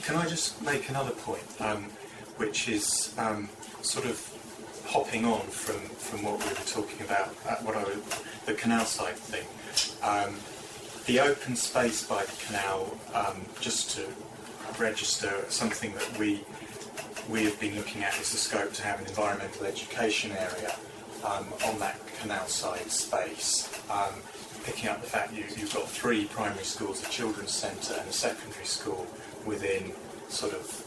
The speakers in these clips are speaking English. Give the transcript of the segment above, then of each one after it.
Can I just make another point, which is sort of hopping on from what we were talking about, the canal side thing. The open space by the canal, just to register, something that we have been looking at is the scope to have an environmental education area on that canal side space. Picking up the fact you've got 3 primary schools, a children's centre and a secondary school within sort of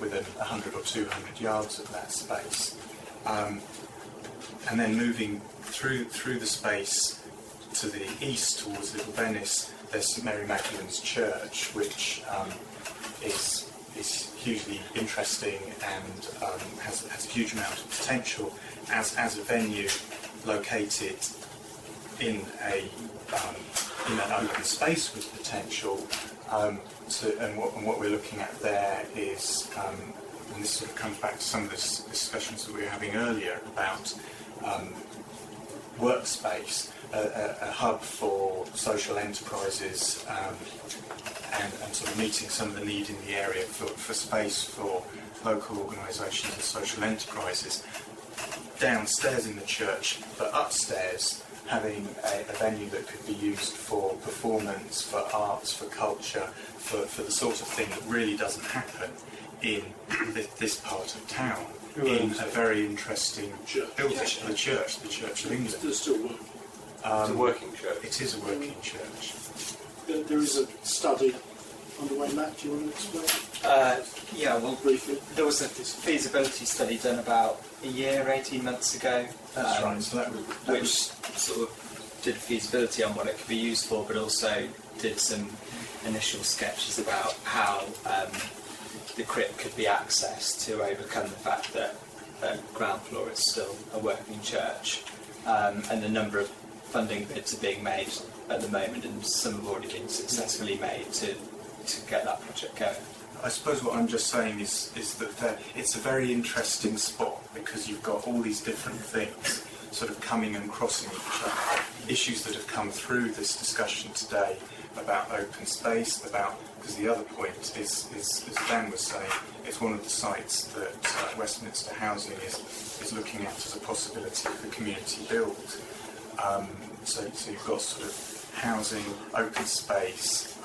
within 100 or 200 yards of that space. And then moving through the space to the east towards Little Venice, there's St Mary Magdalene's Church, which is hugely interesting and has a huge amount of potential as a venue located in an open space with potential. And what we're looking at there is, and this sort of comes back to some of the discussions that we were having earlier about workspace, a hub for social enterprises, and sort of meeting some of the need in the area for space for local organisations and social enterprises. Downstairs in the church, but upstairs having a venue that could be used for performance, for arts, for culture, for the sort of thing that really doesn't happen in this part of town, in a very interesting building, the Church of England. It's still working. It's a working church. It is a working church. There is a study underway, Matt, do you want to explain? Yeah, well, Briefly. there was a feasibility study done about a year, 18 months ago. That's right. So which sort of did feasibility on what it could be used for, but also did some initial sketches about how the crypt could be accessed to overcome the fact that ground floor is still a working church. And a number of funding bids are being made at the moment, and some have already been successfully made to get that project going. I suppose what I'm just saying is that it's a very interesting spot because you've got all these different things sort of coming and crossing each other. Issues that have come through this discussion today about open space, because the other point is, as Dan was saying, it's one of the sites that Westminster Housing is looking at as a possibility for community build. So you've got sort of housing, open space,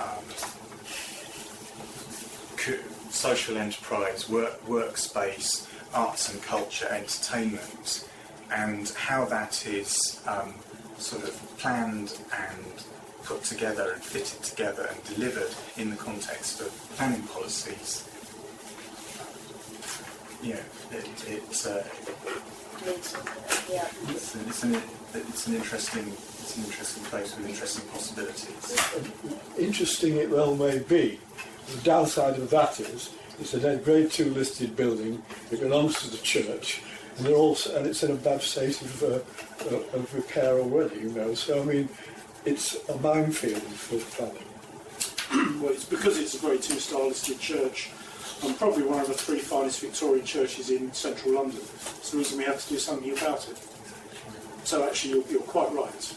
social enterprise, workspace, arts and culture, entertainment, and how that is sort of planned and put together and fitted together and delivered in the context of planning policies. It's an interesting place with interesting possibilities. Interesting it well may be. The downside of that is it's a Grade 2 listed building. It belongs to the church, and it's in a bad state of repair already. So I mean, it's a minefield for planning. Well, it's because it's a Grade 2 style listed church, and probably one of the 3 finest Victorian churches in central London. It's the reason we had to do something about it. So actually, you're quite right.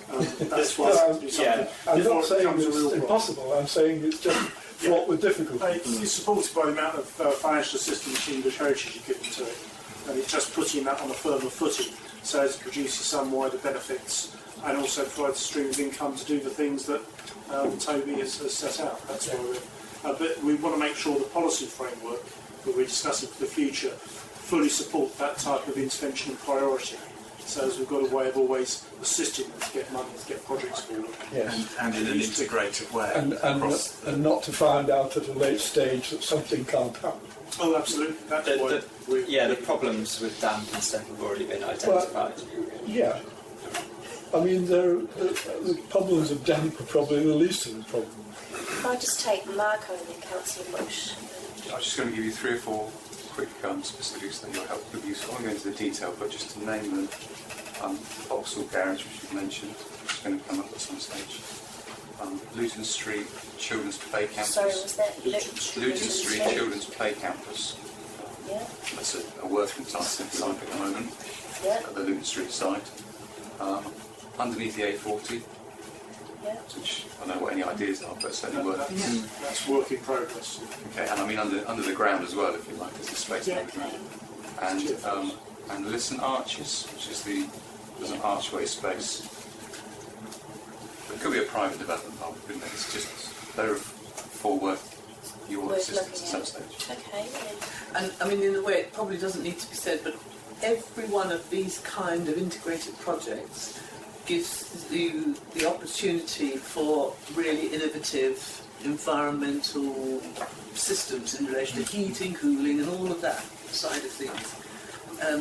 That's why I'm it not saying becomes a it's real problem. impossible. I'm saying it's just fraught with difficulties. It's supported by the amount of financial assistance English Heritage have given to it, and it's just putting that on a firmer footing so as it produces some wider benefits and also provides a stream of income to do the things that Toby has set out. That's why but we want to make sure the policy framework that we're discussing for the future fully support that type of intervention and priority. So as we've got a way of always assisting them to get money, to get projects forward. Yes. And in an integrated way. And not to find out at a late stage that something can't happen. Oh, absolutely. That's why the problems with damp and stuff have already been identified. Yeah. I mean, the problems of damp are probably the least of the problems. Can I just take Mark over, Councillor Bush? I was just going to give you 3 or 4 quick specifics that you'll help with use. I won't go into the detail, but just to name them, Vauxhall Garage, which you've mentioned, which is going to come up at some stage. Luton Street Children's Play Campus. Sorry, was that Luton Street Children's Play Campus. Yeah. That's a working site at the moment. Yeah. At the Luton Street site. Underneath the A40, Yeah. which I don't know what any ideas are, but certainly worth. That's work in progress. Okay, and I mean under the ground as well, if you like, there's a space Yeah. underground. And Listen Arches, which is there's an archway space. It could be a private development, couldn't it? It's just they're for worth your Worth assistance at looking some at. stage. Okay, yeah. And I mean, in a way, it probably doesn't need to be said, but every one of these kind of integrated projects gives you the opportunity for really innovative environmental systems in relation to heating, cooling, and all of that side of things.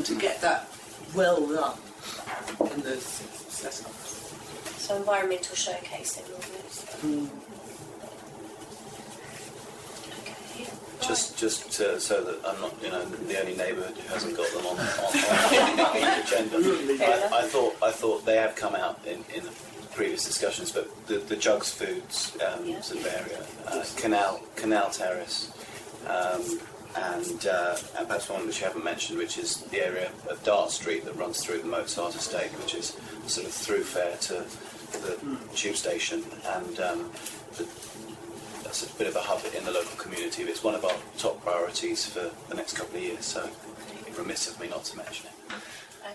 To get that well done in those setups. So environmental showcasing all this. Okay. Just so that I'm not, the only neighbourhood who hasn't got them on the agenda. I thought they have come out in the previous discussions, but the Jugs Foods sort of area, Canal Terrace, and perhaps one which you haven't mentioned, which is the area of Dart Street that runs through the Mozart estate, which is sort of thoroughfare to the tube station, and that's a bit of a hub in the local community. It's one of our top priorities for the next couple of years, so it'd be remiss of me not to mention it.